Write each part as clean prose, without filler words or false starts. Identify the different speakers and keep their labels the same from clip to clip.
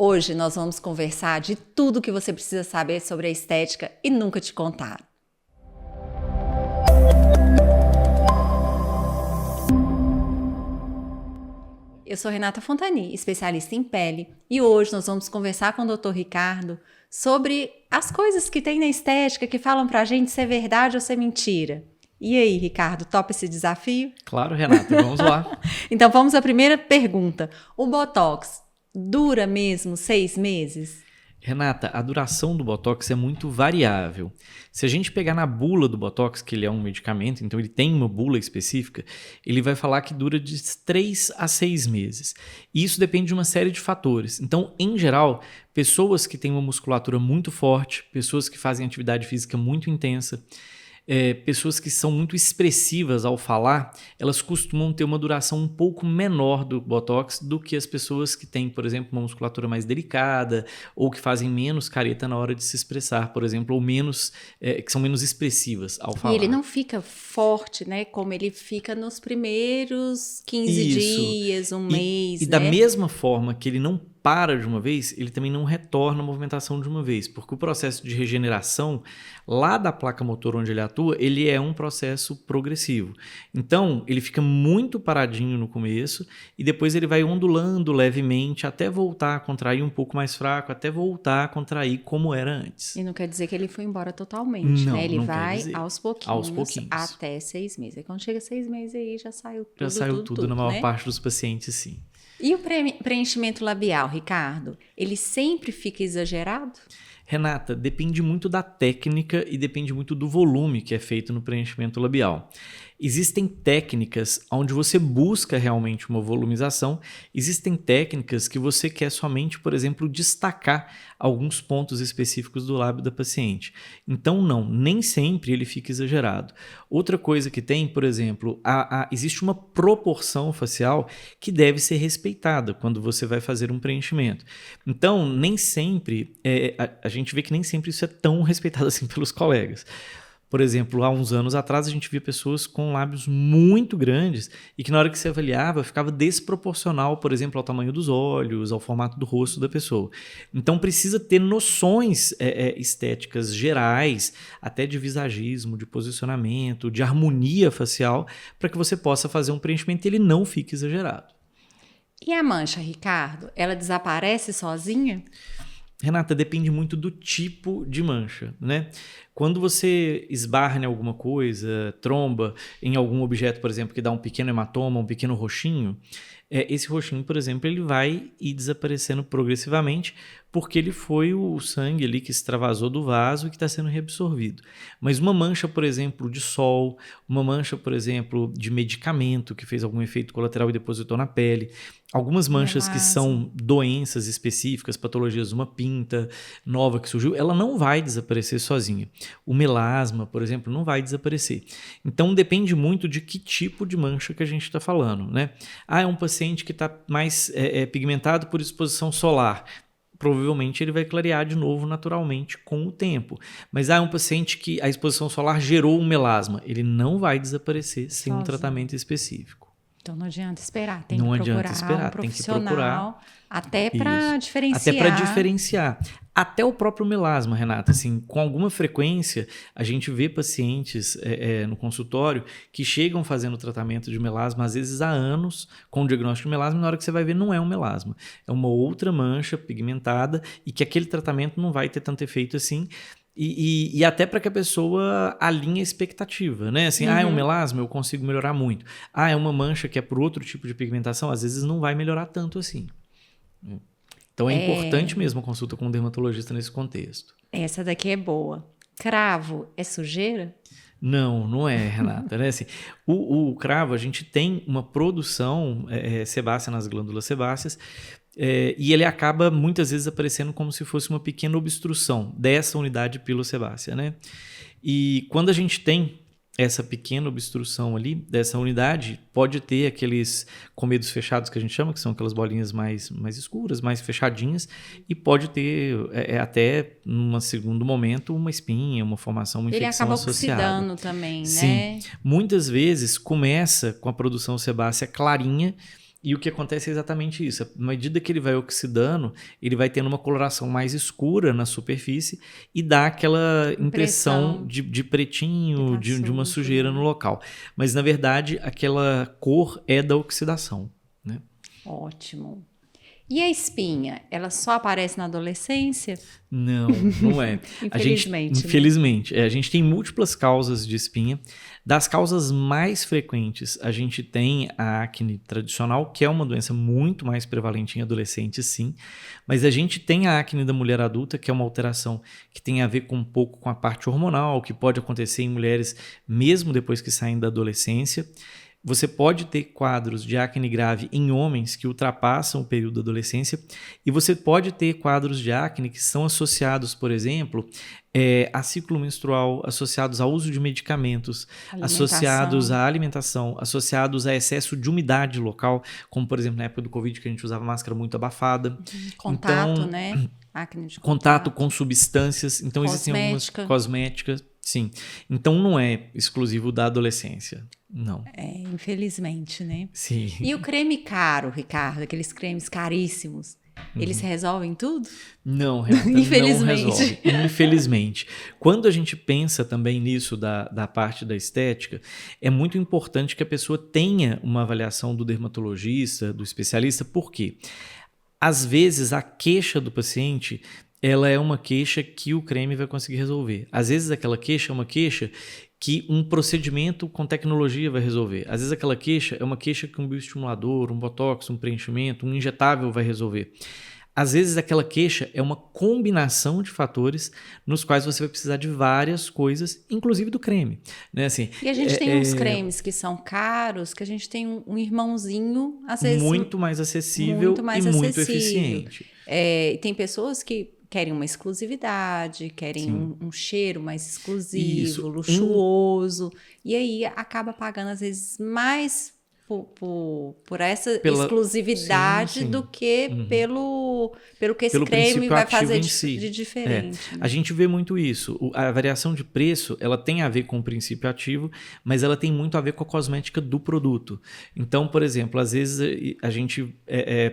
Speaker 1: Hoje nós vamos conversar de tudo que você precisa saber sobre a estética e nunca te contaram. Eu sou Renata Fontani, especialista em pele, e hoje nós vamos conversar com o Dr. Ricardo sobre as coisas que tem na estética que falam pra gente se é verdade ou se é mentira. E aí, Ricardo, topa esse desafio?
Speaker 2: Claro, Renata, vamos lá.
Speaker 1: Então vamos à primeira pergunta. O Botox dura mesmo 6 meses?
Speaker 2: Renata, a duração do Botox é muito variável. Se a gente pegar na bula do Botox, que ele é um medicamento, então ele tem uma bula específica, ele vai falar que dura de 3 a 6 meses. E isso depende de uma série de fatores. Então, em geral, pessoas que têm uma musculatura muito forte, pessoas que fazem atividade física muito intensa, pessoas que são muito expressivas ao falar, elas costumam ter uma duração um pouco menor do Botox do que as pessoas que têm, por exemplo, uma musculatura mais delicada ou que fazem menos careta na hora de se expressar, por exemplo, ou menos, que são menos expressivas ao falar.
Speaker 1: E ele não fica forte, né? Como ele fica nos primeiros 15 dias, um mês,
Speaker 2: E
Speaker 1: né?
Speaker 2: da mesma forma que ele não para de uma vez, ele também não retorna a movimentação de uma vez, porque o processo de regeneração lá da placa motor onde ele atua, ele é um processo progressivo. Então, ele fica muito paradinho no começo e depois ele vai ondulando levemente até voltar a contrair um pouco mais fraco, até voltar a contrair como era antes.
Speaker 1: E não quer dizer que ele foi embora totalmente,
Speaker 2: Não,
Speaker 1: né? Ele
Speaker 2: não
Speaker 1: vai
Speaker 2: quer dizer.
Speaker 1: Aos pouquinhos até 6 meses. E quando chega a 6 meses aí já saiu tudo,
Speaker 2: Já saiu tudo na maior
Speaker 1: né?
Speaker 2: parte dos pacientes, sim.
Speaker 1: E o preenchimento labial, Ricardo? Ele sempre fica exagerado?
Speaker 2: Renata, depende muito da técnica e depende muito do volume que é feito no preenchimento labial. Existem técnicas onde você busca realmente uma volumização, existem técnicas que você quer somente, por exemplo, destacar alguns pontos específicos do lábio da paciente. Então, não, nem sempre ele fica exagerado. Outra coisa que tem, por exemplo, existe uma proporção facial que deve ser respeitada quando você vai fazer um preenchimento. Então, nem sempre, a gente vê que nem sempre isso é tão respeitado assim pelos colegas. Por exemplo, há uns anos atrás a gente via pessoas com lábios muito grandes e que na hora que se avaliava ficava desproporcional, por exemplo, ao tamanho dos olhos, ao formato do rosto da pessoa. Então precisa ter noções estéticas gerais, até de visagismo, de posicionamento, de harmonia facial, para que você possa fazer um preenchimento e ele não fique exagerado.
Speaker 1: E a mancha, Ricardo? Ela desaparece sozinha?
Speaker 2: Renata, depende muito do tipo de mancha, né? Quando você esbarra em alguma coisa, tromba em algum objeto, por exemplo, que dá um pequeno hematoma, um pequeno roxinho, esse roxinho, por exemplo, ele vai ir desaparecendo progressivamente porque ele foi o sangue ali que extravasou do vaso e que está sendo reabsorvido. Mas uma mancha, por exemplo, de sol, uma mancha, por exemplo, de medicamento que fez algum efeito colateral e depositou na pele, algumas manchas que são doenças específicas, patologias, uma pinta nova que surgiu, ela não vai desaparecer sozinha. O melasma, por exemplo, não vai desaparecer. Então depende muito de que tipo de mancha que a gente está falando, né? É um paciente que está mais pigmentado por exposição solar. Provavelmente ele vai clarear de novo naturalmente com o tempo. Mas é um paciente que a exposição solar gerou um melasma. Ele não vai desaparecer sem um tratamento específico.
Speaker 1: Então não adianta esperar, tem que procurar um profissional até para diferenciar.
Speaker 2: Até para diferenciar. Até o próprio melasma, Renata, assim, com alguma frequência a gente vê pacientes no consultório que chegam fazendo tratamento de melasma às vezes há anos com o diagnóstico de melasma e na hora que você vai ver não é um melasma, é uma outra mancha pigmentada e que aquele tratamento não vai ter tanto efeito assim. E até para que a pessoa alinhe a expectativa, né? Assim, é um melasma, eu consigo melhorar muito. É uma mancha que é por outro tipo de pigmentação, às vezes não vai melhorar tanto assim. Então é importante mesmo a consulta com um dermatologista nesse contexto.
Speaker 1: Essa daqui é boa. Cravo é sujeira?
Speaker 2: Não é, Renata. Né? Assim, o cravo, a gente tem uma produção sebácea nas glândulas sebáceas, e ele acaba muitas vezes aparecendo como se fosse uma pequena obstrução dessa unidade pilosebácea, né? E quando a gente tem essa pequena obstrução ali dessa unidade, pode ter aqueles comedos fechados que a gente chama, que são aquelas bolinhas mais escuras, mais fechadinhas, e pode ter até, num segundo momento, uma espinha, uma formação, uma infecção associada.
Speaker 1: Ele acaba oxidando também,
Speaker 2: Sim.
Speaker 1: né?
Speaker 2: Muitas vezes começa com a produção sebácea clarinha, E o que acontece é exatamente isso. À medida que ele vai oxidando, ele vai tendo uma coloração mais escura na superfície e dá aquela impressão de pretinho,
Speaker 1: Tá
Speaker 2: de uma
Speaker 1: sujo,
Speaker 2: sujeira
Speaker 1: né?
Speaker 2: no local. Mas, na verdade, aquela cor é da oxidação, né?
Speaker 1: Ótimo. E a espinha, ela só aparece na adolescência?
Speaker 2: Não, não é.
Speaker 1: Infelizmente, né?
Speaker 2: Infelizmente, a gente tem múltiplas causas de espinha. Das causas mais frequentes, a gente tem a acne tradicional, que é uma doença muito mais prevalente em adolescentes, sim. Mas a gente tem a acne da mulher adulta, que é uma alteração que tem a ver com um pouco com a parte hormonal, que pode acontecer em mulheres mesmo depois que saem da adolescência. Você pode ter quadros de acne grave em homens que ultrapassam o período da adolescência e você pode ter quadros de acne que são associados, por exemplo, a ciclo menstrual, associados ao uso de medicamentos, associados à alimentação, associados a excesso de umidade local, como, por exemplo, na época do Covid, que a gente usava máscara muito abafada.
Speaker 1: Contato,
Speaker 2: então,
Speaker 1: né? Acne de
Speaker 2: contato com substâncias. Então, existem algumas cosméticas. Sim. Então, não é exclusivo da adolescência. Não.
Speaker 1: Infelizmente, né?
Speaker 2: Sim.
Speaker 1: E o creme caro, Ricardo, aqueles cremes caríssimos, eles resolvem tudo?
Speaker 2: Não, Renata,
Speaker 1: infelizmente.
Speaker 2: não resolve. Infelizmente. Quando a gente pensa também nisso da parte da estética, é muito importante que a pessoa tenha uma avaliação do dermatologista, do especialista, por quê? Às vezes, a queixa do paciente, ela é uma queixa que o creme vai conseguir resolver. Às vezes, aquela queixa é uma queixa que um procedimento com tecnologia vai resolver. Às vezes, aquela queixa é uma queixa que um bioestimulador, um botox, um preenchimento, um injetável vai resolver. Às vezes, aquela queixa é uma combinação de fatores nos quais você vai precisar de várias coisas, inclusive do creme. Né? Assim,
Speaker 1: e a gente tem uns cremes que são caros, que a gente tem um irmãozinho, às vezes...
Speaker 2: muito mais acessível e muito eficiente.
Speaker 1: Tem pessoas que querem uma exclusividade, querem um cheiro mais exclusivo,
Speaker 2: Isso.
Speaker 1: luxuoso, e aí acaba pagando, às vezes, mais por essa exclusividade do que pelo que esse creme vai fazer de diferente.
Speaker 2: Né? A gente vê muito isso. A variação de preço, ela tem a ver com o princípio ativo, mas ela tem muito a ver com a cosmética do produto. Então, por exemplo, às vezes a gente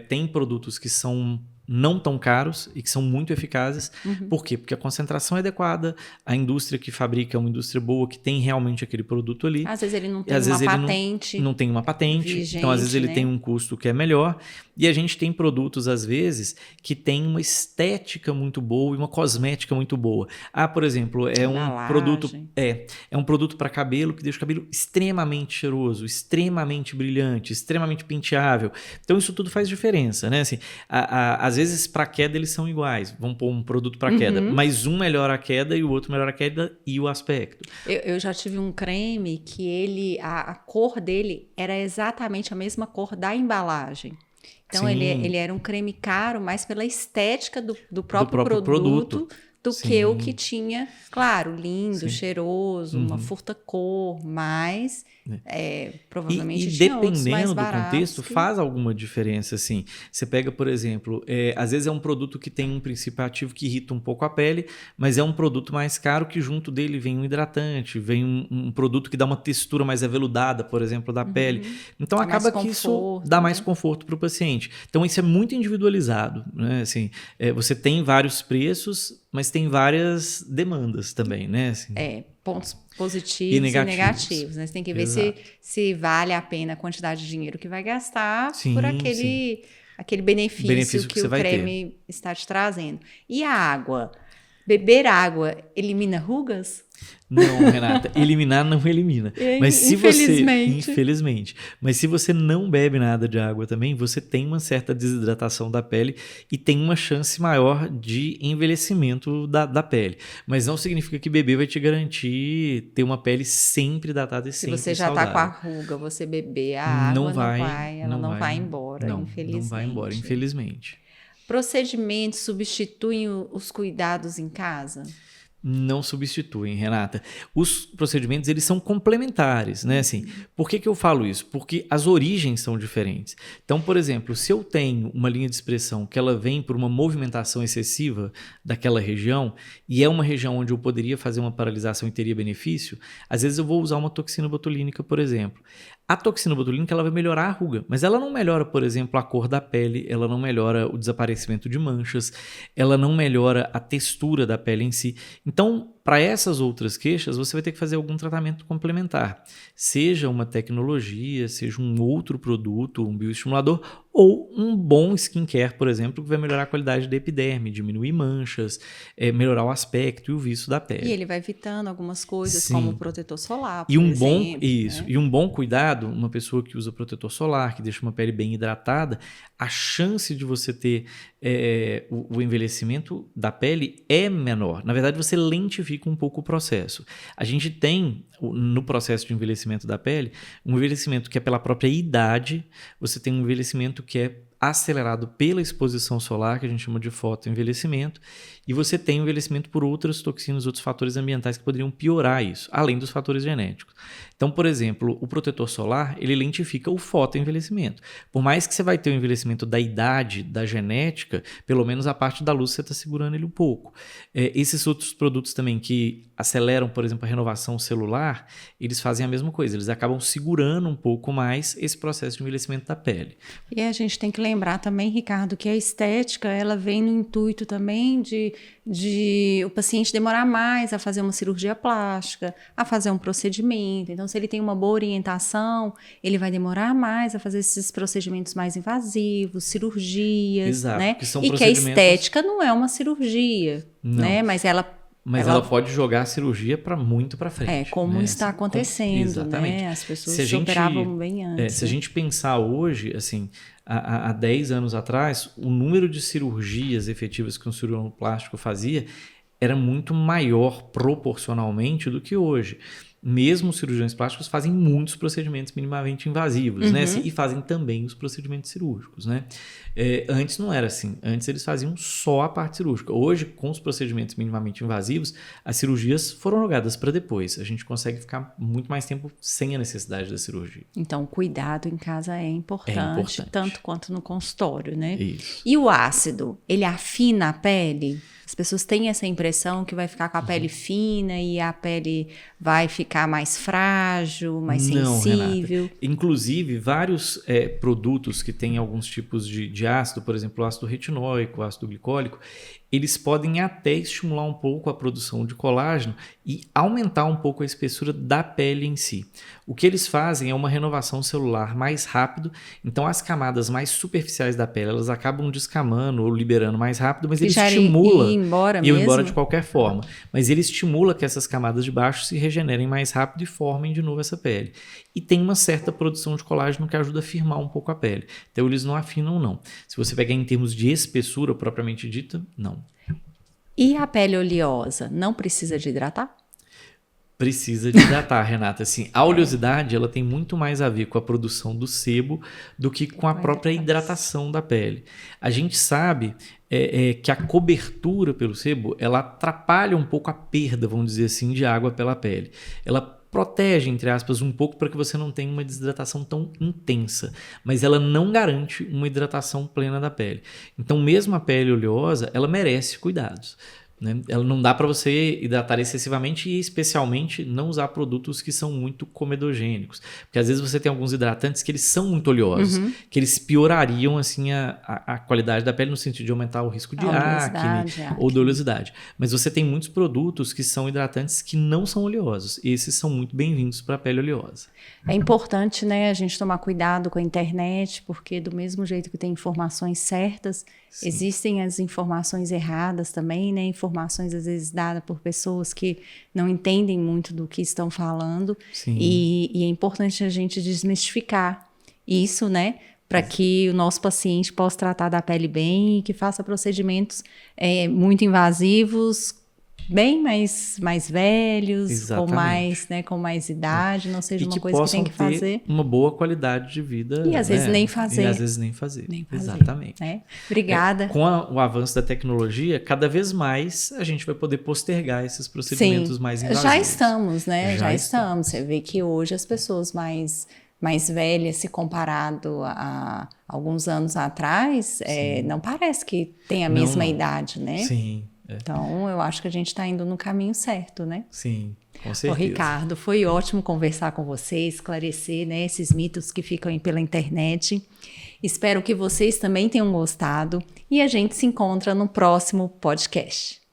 Speaker 2: tem produtos que são não tão caros e que são muito eficazes. Por quê? Porque a concentração é adequada, a indústria que fabrica é uma indústria boa, que tem realmente aquele produto ali.
Speaker 1: Às vezes ele não tem uma patente.
Speaker 2: Não tem uma patente,
Speaker 1: vigente,
Speaker 2: então às vezes ele
Speaker 1: né?
Speaker 2: tem um custo que é melhor. E a gente tem produtos, às vezes, que tem uma estética muito boa e uma cosmética muito boa. Por exemplo, é um produto para cabelo que deixa o cabelo extremamente cheiroso, extremamente brilhante, extremamente penteável. Então isso tudo faz diferença, né? Assim, às vezes, para queda, eles são iguais. Vamos pôr um produto para queda, mas um melhora a queda e o outro melhora a queda e o aspecto.
Speaker 1: Eu já tive um creme que a cor dele era exatamente a mesma cor da embalagem. Então, ele era um creme caro, mais pela estética do próprio produto do que o que tinha, claro, lindo, cheiroso, uma furta cor, mas provavelmente tinha outros mais
Speaker 2: dependendo do
Speaker 1: baratos
Speaker 2: contexto, faz alguma diferença, assim. Você pega, por exemplo, às vezes é um produto que tem um princípio ativo que irrita um pouco a pele, mas é um produto mais caro que junto dele vem um hidratante, vem um produto que dá uma textura mais aveludada, por exemplo, da pele. Então, acaba que isso dá mais conforto para o paciente. Então, isso é muito individualizado, né? Assim, você tem vários preços, mas tem várias demandas também, né? Assim,
Speaker 1: pontos positivos e negativos, né? Você tem que ver se vale a pena a quantidade de dinheiro que vai gastar por aquele benefício que o creme está te trazendo. E a água? Beber água elimina rugas?
Speaker 2: Não, Renata, eliminar não elimina. Mas se infelizmente. Mas se você não bebe nada de água também, você tem uma certa desidratação da pele e tem uma chance maior de envelhecimento da pele. Mas não significa que beber vai te garantir ter uma pele sempre hidratada e sempre saudável.
Speaker 1: Se você já está com a ruga, você beber a água, não vai embora, infelizmente.
Speaker 2: Não vai embora, infelizmente.
Speaker 1: Procedimentos substituem os cuidados em casa?
Speaker 2: Não substituem, Renata. Os procedimentos, eles são complementares, né? Assim, por que eu falo isso? Porque as origens são diferentes. Então, por exemplo, se eu tenho uma linha de expressão que ela vem por uma movimentação excessiva daquela região, e é uma região onde eu poderia fazer uma paralisação e teria benefício, às vezes eu vou usar uma toxina botulínica, por exemplo. A toxina botulínica ela vai melhorar a ruga, mas ela não melhora, por exemplo, a cor da pele, ela não melhora o desaparecimento de manchas, ela não melhora a textura da pele em si. Então, para essas outras queixas, você vai ter que fazer algum tratamento complementar. Seja uma tecnologia, seja um outro produto, um bioestimulador, ou um bom skincare, por exemplo, que vai melhorar a qualidade da epiderme, diminuir manchas, melhorar o aspecto e o viço da pele.
Speaker 1: E ele vai evitando algumas coisas,
Speaker 2: Sim.
Speaker 1: como o protetor solar, por
Speaker 2: E um
Speaker 1: exemplo.
Speaker 2: E um bom cuidado, uma pessoa que usa protetor solar, que deixa uma pele bem hidratada, a chance de você ter o envelhecimento da pele é menor. Na verdade, você lentifica um pouco o processo. A gente tem, no processo de envelhecimento da pele, um envelhecimento que é pela própria idade, você tem um envelhecimento que é acelerado pela exposição solar, que a gente chama de fotoenvelhecimento, e você tem envelhecimento por outras toxinas, outros fatores ambientais que poderiam piorar isso, além dos fatores genéticos. Então, por exemplo, o protetor solar, ele lentifica o fotoenvelhecimento. Por mais que você vai ter o envelhecimento da idade, da genética, pelo menos a parte da luz você está segurando ele um pouco. Esses outros produtos também que aceleram, por exemplo, a renovação celular, eles fazem a mesma coisa, eles acabam segurando um pouco mais esse processo de envelhecimento da pele.
Speaker 1: E a gente tem que lembrar também, Ricardo, que a estética, ela vem no intuito também de o paciente demorar mais a fazer uma cirurgia plástica, a fazer um procedimento. Então, se ele tem uma boa orientação, ele vai demorar mais a fazer esses procedimentos mais invasivos, cirurgias,
Speaker 2: Exato,
Speaker 1: né?
Speaker 2: que são
Speaker 1: E que a estética não é uma cirurgia, né? Mas ela
Speaker 2: pode jogar a cirurgia muito para frente.
Speaker 1: Como está acontecendo,
Speaker 2: exatamente.
Speaker 1: né? As pessoas se operavam bem antes.
Speaker 2: Se a gente pensar hoje, assim, há 10 anos atrás, o número de cirurgias efetivas que um cirurgião plástico fazia era muito maior proporcionalmente do que hoje. Mesmo os cirurgiões plásticos fazem muitos procedimentos minimamente invasivos, né? E fazem também os procedimentos cirúrgicos, né? Antes não era assim. Antes eles faziam só a parte cirúrgica. Hoje, com os procedimentos minimamente invasivos, as cirurgias foram jogadas para depois. A gente consegue ficar muito mais tempo sem a necessidade da cirurgia.
Speaker 1: Então, o cuidado em casa é importante, tanto quanto no consultório, né?
Speaker 2: Isso.
Speaker 1: E o ácido, ele afina a pele? As pessoas têm essa impressão que vai ficar com a pele fina e a pele vai ficar mais frágil, mais sensível.
Speaker 2: Renata. Inclusive, vários produtos que têm alguns tipos de ácido, por exemplo, o ácido retinóico, o ácido glicólico, eles podem até estimular um pouco a produção de colágeno e aumentar um pouco a espessura da pele em si. O que eles fazem é uma renovação celular mais rápido, então as camadas mais superficiais da pele, elas acabam descamando ou liberando mais rápido, mas eles estimulam
Speaker 1: ir embora
Speaker 2: de qualquer forma. Mas ele estimula que essas camadas de baixo se regenerem mais rápido e formem de novo essa pele. E tem uma certa produção de colágeno que ajuda a firmar um pouco a pele. Então eles não afinam, não. Se você pegar em termos de espessura propriamente dita, não.
Speaker 1: E a pele oleosa, não precisa de hidratar?
Speaker 2: Precisa de hidratar, Renata. Assim, a oleosidade ela tem muito mais a ver com a produção do sebo do que com a própria hidratação da pele. A gente sabe que a cobertura pelo sebo ela atrapalha um pouco a perda, vamos dizer assim, de água pela pele. Ela protege, entre aspas, um pouco para que você não tenha uma desidratação tão intensa, mas ela não garante uma hidratação plena da pele. Então, mesmo a pele oleosa, ela merece cuidados. Né? Ela não dá para você hidratar excessivamente e especialmente não usar produtos que são muito comedogênicos, porque às vezes você tem alguns hidratantes que eles são muito oleosos, que eles piorariam assim a qualidade da pele no sentido de aumentar o risco de acne ou de oleosidade. Mas você tem muitos produtos que são hidratantes que não são oleosos, e esses são muito bem-vindos para a pele oleosa.
Speaker 1: É importante, né, a gente tomar cuidado com a internet, porque do mesmo jeito que tem informações certas, sim, existem as informações erradas também, né? Informações às vezes dadas por pessoas que não entendem muito do que estão falando. E é importante a gente desmistificar isso, né? Para que o nosso paciente possa tratar da pele bem e que faça procedimentos muito invasivos bem mais velhos,
Speaker 2: Exatamente.
Speaker 1: com mais idade, não seja
Speaker 2: E
Speaker 1: uma coisa que tem que fazer.
Speaker 2: Uma boa qualidade de vida.
Speaker 1: E às vezes nem fazer.
Speaker 2: E às vezes nem fazer. Exatamente.
Speaker 1: Né? Obrigada.
Speaker 2: Com o avanço da tecnologia, cada vez mais a gente vai poder postergar esses procedimentos mais invasivos.
Speaker 1: Já estamos, né? Já estamos. Você vê que hoje as pessoas mais velhas, se comparado a alguns anos atrás, não parece que tem a mesma idade, né?
Speaker 2: Sim.
Speaker 1: Então, eu acho que a gente está indo no caminho certo, né?
Speaker 2: Sim, com certeza.
Speaker 1: Ô, Ricardo, foi ótimo conversar com você, esclarecer, né, esses mitos que ficam aí pela internet. Espero que vocês também tenham gostado e a gente se encontra no próximo podcast.